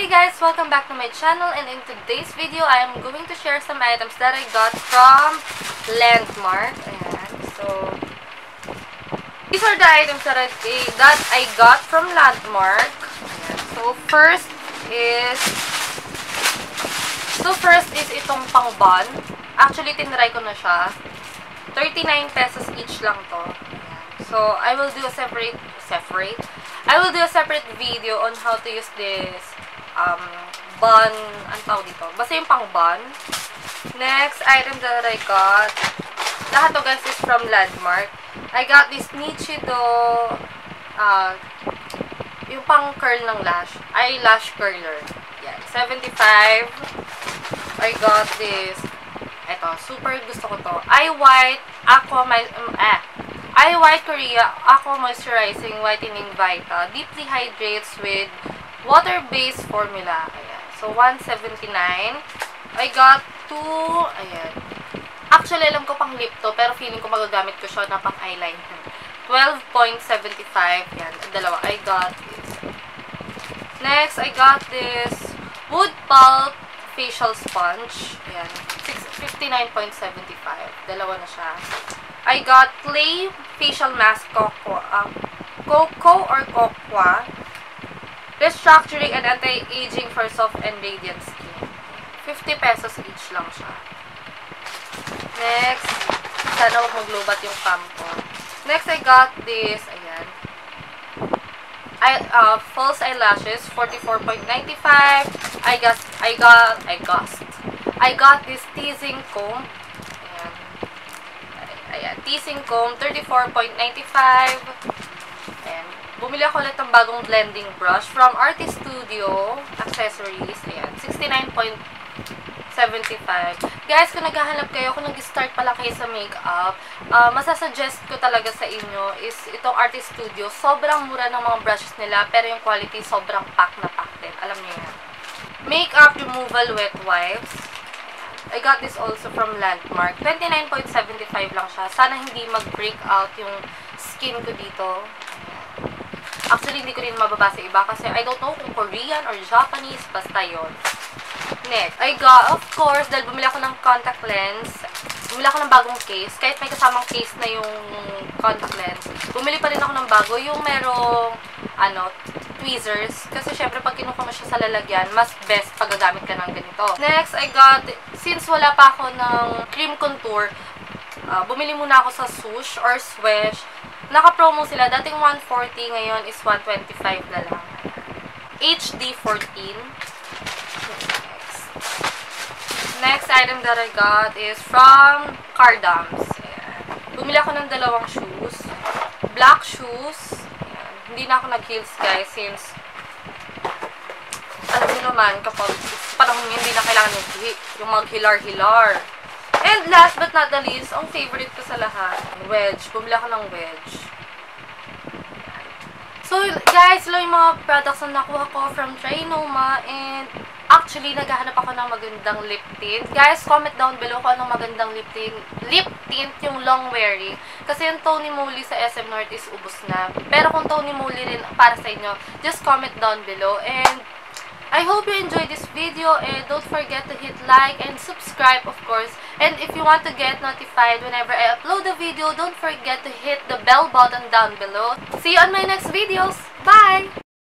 Hey guys! Welcome back to my channel, and in today's video, I am going to share some items that I got from Landmark. Ayan. So, these are the items that I got from Landmark. Ayan. So, first is itong pang-bun. Actually, tinry ko na siya. 39 pesos each lang to. Ayan. So, I will do a separate video on how to use this bun, ang tawag dito. Basta yung pang bun. Next item that I got, lahat to guys is from Landmark. I got this Nichido, yung pang curl ng lash, eyelash curler. Yan, 75. I got this, eto, super gusto ko to. Eye White Korea Aqua Moisturizing Whitening Vita. Deeply hydrates with water-based formula. Ayan. So, 179. I got two, ayan. Actually, alam ko pang lip to, pero feeling ko magagamit ko siya na pang eyeliner. 12.75. Yan. Dalawa. I got this. Next, I got this Wood Pulp Facial Sponge. Ayan. 59.75. Dalawa na siya. I got Clay Facial Mask Cocoa or Cocoa. Restructuring and anti-aging for soft and radiant skin. 50 pesos each lang siya. Next, sana huwag maglubat yung cam ko. Next, I got this, ayan. False eyelashes, 44.95. I got this teasing comb. Ayan, teasing comb, 34.95. Ayan. Bumili ako ulit ng bagong blending brush from Artist Studio Accessories. Ayan, 69.75. Guys, kung naghahanap kayo, kung nag-start pala kayo sa makeup, masasuggest ko talaga sa inyo is itong Artist Studio. Sobrang mura ng mga brushes nila, pero yung quality sobrang pack na pack din. Alam niyo yan. Makeup Removal Wet Wipes. I got this also from Landmark. 29.75 lang siya. Sana hindi mag-break out yung skin ko dito. Actually, hindi ko rin mababasa iba kasi I don't know kung Korean or Japanese. Basta yun. Next, I got, of course, dahil bumili ako ng contact lens. Bumili ako ng bagong case. Kahit may kasamang case na yung contact lens. Bumili pa rin ako ng bago. Yung merong, tweezers. Kasi syempre, pag kinuha mo siya sa lalagyan, mas best pag gagamit ka ng ganito. Next, I got, since wala pa ako ng cream contour, bumili muna ako sa Swoosh or Swish. Naka-promo sila. Dating 140, ngayon is 125 na lang. HD 14. Next item that I got is from Cardams. Bumili ako ng dalawang shoes. Black shoes. Ayan. Hindi na ako nag-heels, guys, since alam niyo naman, kapag panahon hindi na kailangan yung mag-hilar-hilar. And last but not the least, ang favorite ko sa lahat, wedge. Bumili ako ng wedge. So, guys, ito yung mga products na nakuha ko from Trinoma. And actually, naghahanap ako ng magandang lip tint. Guys, comment down below kung anong magandang lip tint yung long wearing. Kasi yung Tony Moly sa SM North is ubos na. Pero kung Tony Moly rin para sa inyo, just comment down below. And I hope you enjoyed this video, and don't forget to hit like and subscribe, of course. And if you want to get notified whenever I upload a video, don't forget to hit the bell button down below. See you on my next videos. Bye!